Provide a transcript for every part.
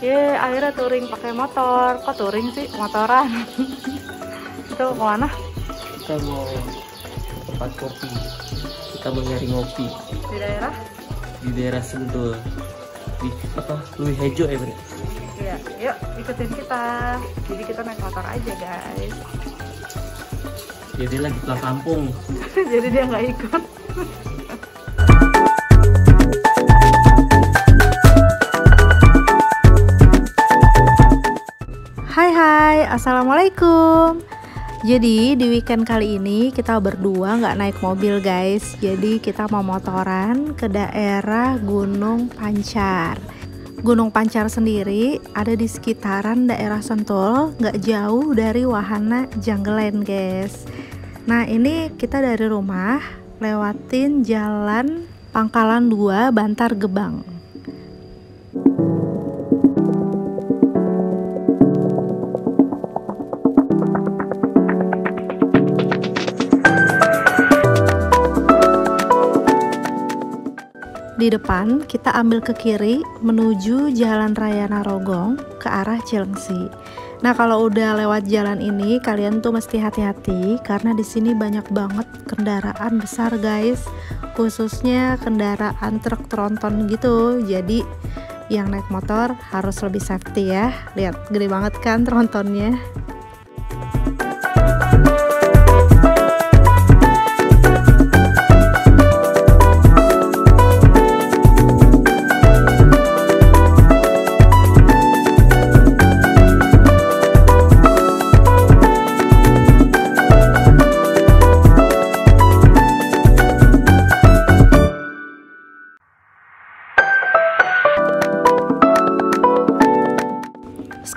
Akhirnya touring pakai motor. Kok touring sih? Motoran. Itu kemana? Kita mau tempat kopi. Kita mau nyari ngopi Di daerah? di daerah Sentul. Di apa? Lui Hejo ya, Bre? Iya, yuk ikutin kita. Jadi kita naik motor aja, guys. Jadi lagi pulang kampung. Jadi dia nggak ikut. Hai, assalamualaikum. Jadi di weekend kali ini kita berdua nggak naik mobil, guys. Jadi kita mau motoran ke daerah Gunung Pancar. Gunung Pancar sendiri ada di sekitaran daerah Sentul, nggak jauh dari wahana Jungleland, guys. Nah, ini kita dari rumah lewatin jalan Pangkalan 2 Bantar Gebang. Di depan kita ambil ke kiri menuju Jalan Raya Narogong ke arah Cilengsi. Nah, kalau udah lewat jalan ini kalian tuh mesti hati-hati karena di sini banyak banget kendaraan besar, guys. Khususnya kendaraan truk tronton gitu. Jadi yang naik motor harus lebih safety ya. Lihat, gede banget kan trontonnya.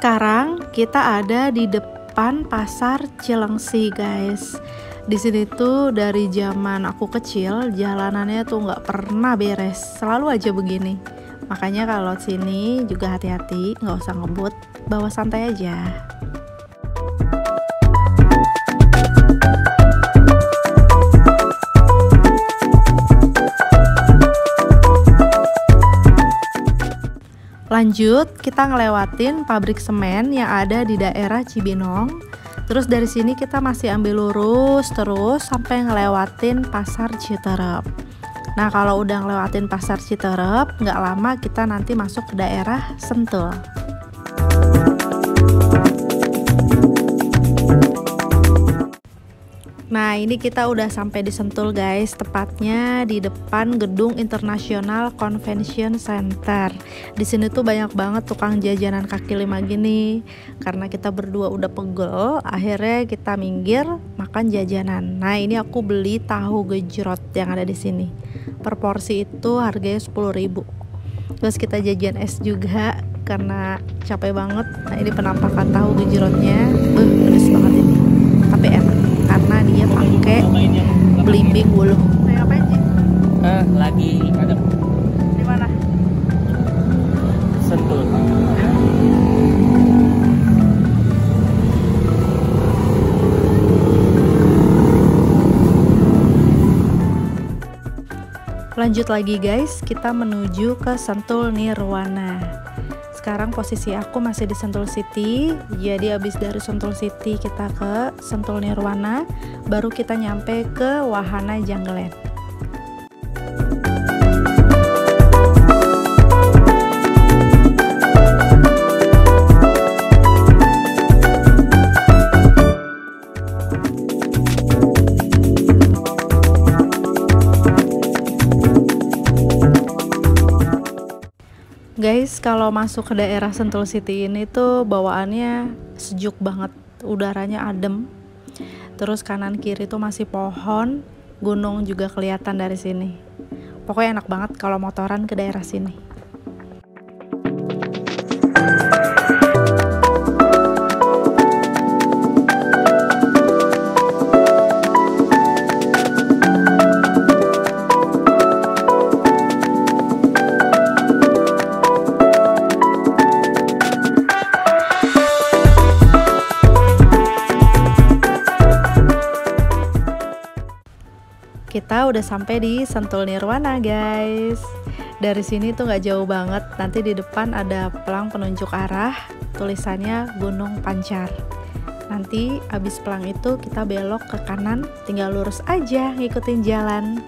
Sekarang kita ada di depan pasar Cilengsi, guys. Di sini tuh dari zaman aku kecil jalanannya tuh nggak pernah beres, selalu aja begini. Makanya kalau sini juga hati-hati, nggak usah ngebut, bawa santai aja. Lanjut, kita ngelewatin pabrik semen yang ada di daerah Cibinong. Terus dari sini kita masih ambil lurus terus sampai ngelewatin pasar Citerep. Nah, kalau udah ngelewatin pasar Citerep, nggak lama kita nanti masuk ke daerah Sentul. Nah, ini kita udah sampai di Sentul, guys. Tepatnya di depan Gedung International Convention Center. Di sini tuh banyak banget tukang jajanan kaki lima gini. Karena kita berdua udah pegel, akhirnya kita minggir makan jajanan. Nah, ini aku beli tahu gejrot yang ada di sini. Per porsi itu harganya 10.000. Terus kita jajan es juga karena capek banget. Nah, ini penampakan tahu gejrotnya. Pedes banget ini. Tapi enak karena dia pakai belimbing bulu. Ngapain sih? Lagi ada Di mana? Sentul. Lanjut lagi, guys, kita menuju ke Sentul Nirwana. Sekarang posisi aku masih di Sentul City. Jadi abis dari Sentul City kita ke Sentul Nirwana, baru kita nyampe ke wahana Jungleland. Guys, kalau masuk ke daerah Sentul City ini tuh bawaannya sejuk banget, udaranya adem. Terus kanan kiri tuh masih pohon, gunung juga kelihatan dari sini. Pokoknya enak banget kalau motoran ke daerah sini. Kita udah sampai di Sentul Nirwana, guys. Dari sini tuh nggak jauh banget. Nanti di depan ada pelang penunjuk arah, tulisannya Gunung Pancar. Nanti abis pelang itu kita belok ke kanan, tinggal lurus aja ngikutin jalan.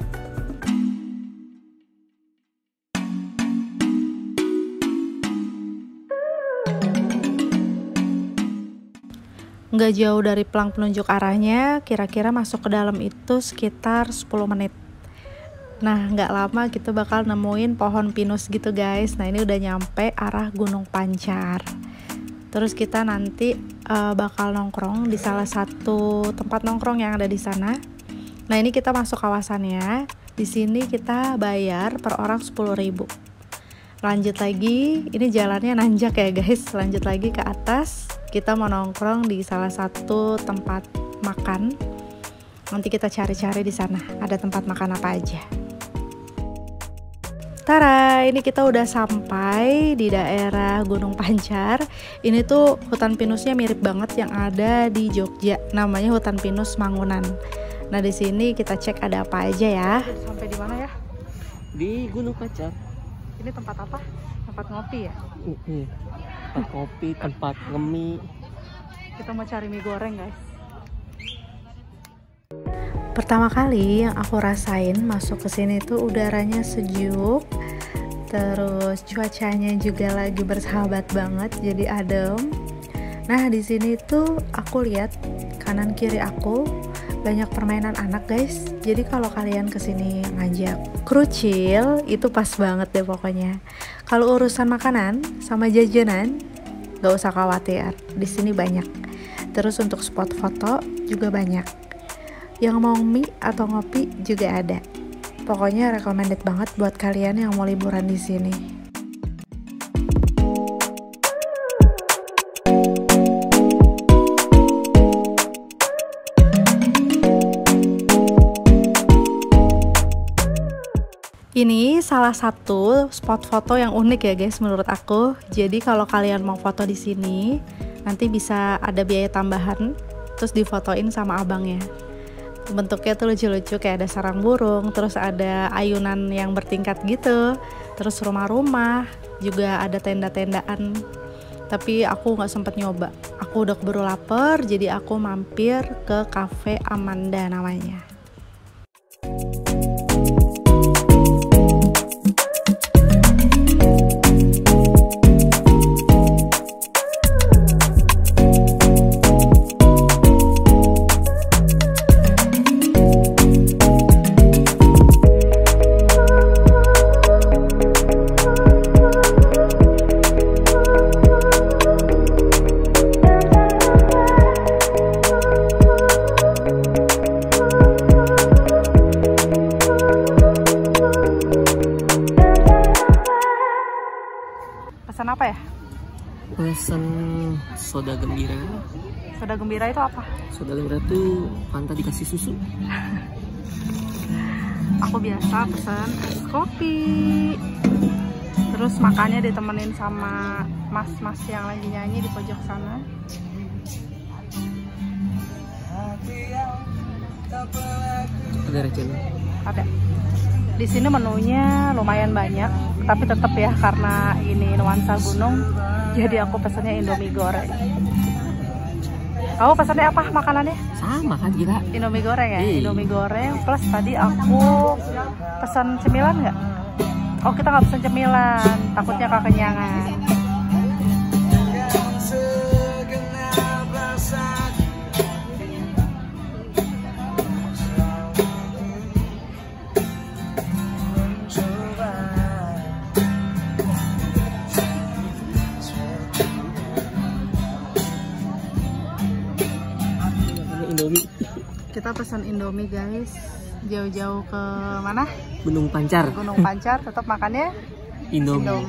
Nggak jauh dari pelang penunjuk arahnya, kira-kira masuk ke dalam itu sekitar 10 menit. Nah, nggak lama kita bakal nemuin pohon pinus gitu guys. Nah, ini udah nyampe arah Gunung Pancar. Terus kita nanti bakal nongkrong di salah satu tempat nongkrong yang ada di sana. Nah, ini kita masuk kawasannya. Di sini kita bayar per orang 10.000. Lanjut lagi, ini jalannya nanjak ya guys. Lanjut lagi ke atas. Kita mau nongkrong di salah satu tempat makan. Nanti kita cari-cari di sana ada tempat makan apa aja. Tara, ini kita udah sampai di daerah Gunung Pancar. Ini tuh hutan pinusnya mirip banget yang ada di Jogja. Namanya hutan pinus Mangunan. Nah, di sini kita cek ada apa aja ya. Sampai di mana ya? Di Gunung Pancar. Ini tempat apa? Tempat ngopi ya? Tempat kopi, tempat ngemi. Kita mau cari mie goreng guys. Pertama kali yang aku rasain masuk ke sini tuh udaranya sejuk, terus cuacanya juga lagi bersahabat banget, jadi adem. Nah, di sini tuh aku lihat kanan kiri aku banyak permainan anak guys. Jadi kalau kalian kesini ngajak krucil itu pas banget deh pokoknya. Kalau urusan makanan sama jajanan gak usah khawatir, di sini banyak. Terus untuk spot foto juga banyak. Yang mau mie atau ngopi juga ada. Pokoknya recommended banget buat kalian yang mau liburan di sini. Ini salah satu spot foto yang unik ya guys menurut aku. Jadi kalau kalian mau foto di sini, nanti bisa ada biaya tambahan, terus difotoin sama abangnya. Bentuknya tuh lucu-lucu, kayak ada sarang burung, terus ada ayunan yang bertingkat gitu, terus rumah-rumah, juga ada tenda-tendaan. Tapi aku nggak sempet nyoba, aku udah keburu lapar, jadi aku mampir ke Cafe Amanda namanya. Pesan apa ya? Pesan soda gembira. Soda gembira itu apa? Soda gembira tuh Fanta dikasih susu. Aku biasa pesan es kopi. Terus makannya ditemenin sama mas-mas yang lagi nyanyi di pojok sana. Ada recennya? Ada. Di sini menunya lumayan banyak, tapi tetap ya karena ini nuansa gunung, jadi aku pesannya Indomie goreng. Kamu pesannya apa makanannya? Sama kan kita? Indomie goreng ya? Indomie goreng plus tadi aku pesan cemilan nggak? Oh, kita nggak pesan cemilan, takutnya kekenyangan. Kita pesan Indomie guys, jauh-jauh ke mana? Gunung Pancar. Gunung Pancar, tetap makannya Indomie.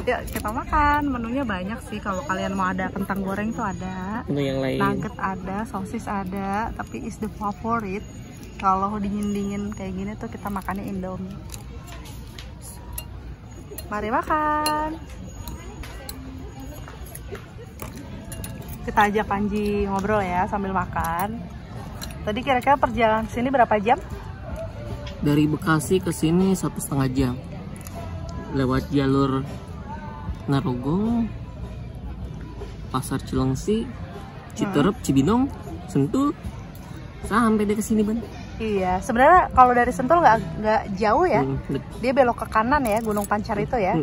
Ya, kita makan, menunya banyak sih. Kalau kalian mau ada kentang goreng tuh ada, Menu yang lain. nugget ada, sosis ada, tapi is the favorite kalau dingin-dingin kayak gini tuh kita makannya Indomie. Mari makan. Kita ajak Panji ngobrol ya sambil makan. Tadi kira-kira perjalanan sini berapa jam? Dari Bekasi ke sini 1,5 jam. Lewat jalur Narogong, Pasar Cilengsi, Citerep, Cibinong, Sentul, sampai deh ke sini, Ban. Iya, sebenarnya kalau dari Sentul nggak jauh ya. Dia belok ke kanan ya, Gunung Pancar itu ya.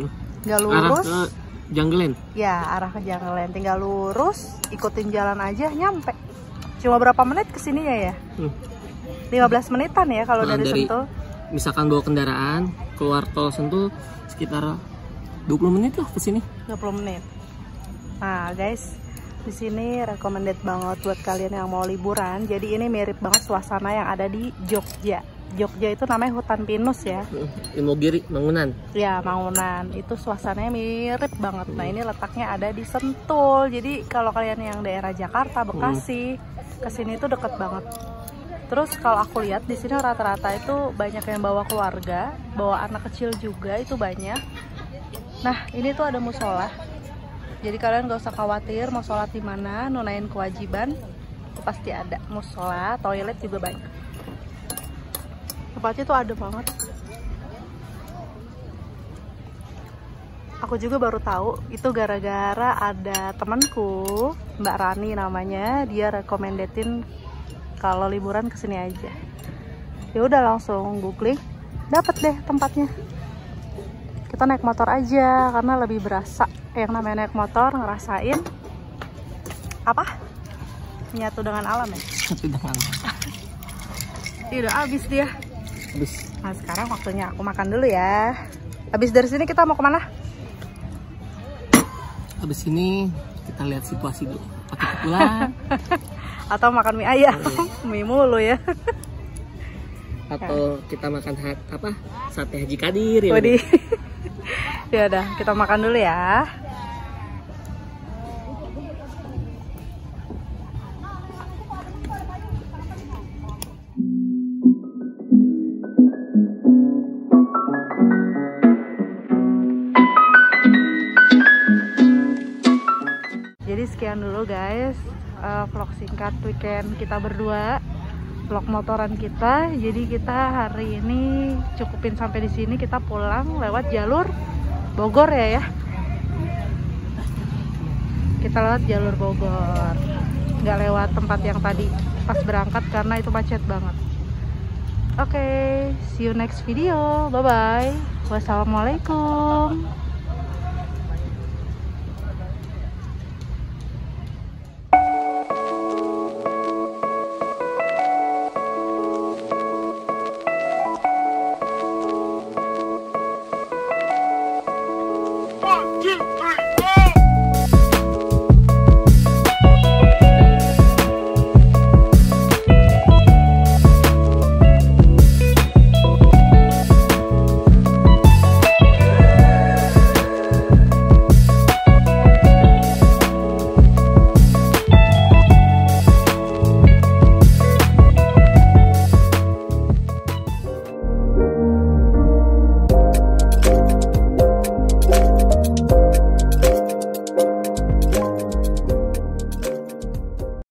Nggak lurus. Arah ke Janggelen. Ya, arah ke Janggelen. Tinggal lurus, ikutin jalan aja, nyampe. Cuma berapa menit kesininya ya? 15 menitan ya kalau dari Sentul. Misalkan bawa kendaraan keluar tol Sentul sekitar 20 menit lah ke sini. 20 menit. Nah, guys, di sini recommended banget buat kalian yang mau liburan. Jadi ini mirip banget suasana yang ada di Jogja. Jogja itu namanya Hutan Pinus ya. Imogiri, Mangunan. Ya, Mangunan. Itu suasananya mirip banget. Nah, ini letaknya ada di Sentul. Jadi kalau kalian yang daerah Jakarta, Bekasi, kesini tuh deket banget. Terus kalau aku lihat di sini rata-rata itu banyak yang bawa keluarga, bawa anak kecil juga itu banyak. Nah, ini tuh ada musola. Jadi kalian gak usah khawatir mau sholat di mana, nunain kewajiban, itu pasti ada. Musola, toilet juga banyak. Tempatnya tuh ada banget. Aku juga baru tahu itu gara-gara ada temanku, Mbak Rani namanya, dia rekomendetin kalau liburan kesini aja. Ya udah langsung googling, dapet deh tempatnya. Kita naik motor aja karena lebih berasa. Yang namanya naik motor ngerasain apa? Menyatu dengan alam ya. Menyatu dengan alam. Udah habis dia. Habis. Nah sekarang waktunya aku makan dulu ya. Habis dari sini kita mau kemana? Habis ini kita lihat situasi dulu. Pakai pulang. Atau makan mie ayam, mie mulu ya. Atau kita makan sate Haji Kadir ya. Waduh. Ya udah, kita makan dulu ya. Jadi sekian dulu guys. Vlog singkat weekend kita berdua, vlog motoran kita. Jadi kita hari ini cukupin sampai di sini. Kita pulang lewat jalur Bogor ya. Kita lewat jalur Bogor, nggak lewat tempat yang tadi pas berangkat karena itu macet banget. Oke, see you next video. Bye bye. Wassalamualaikum.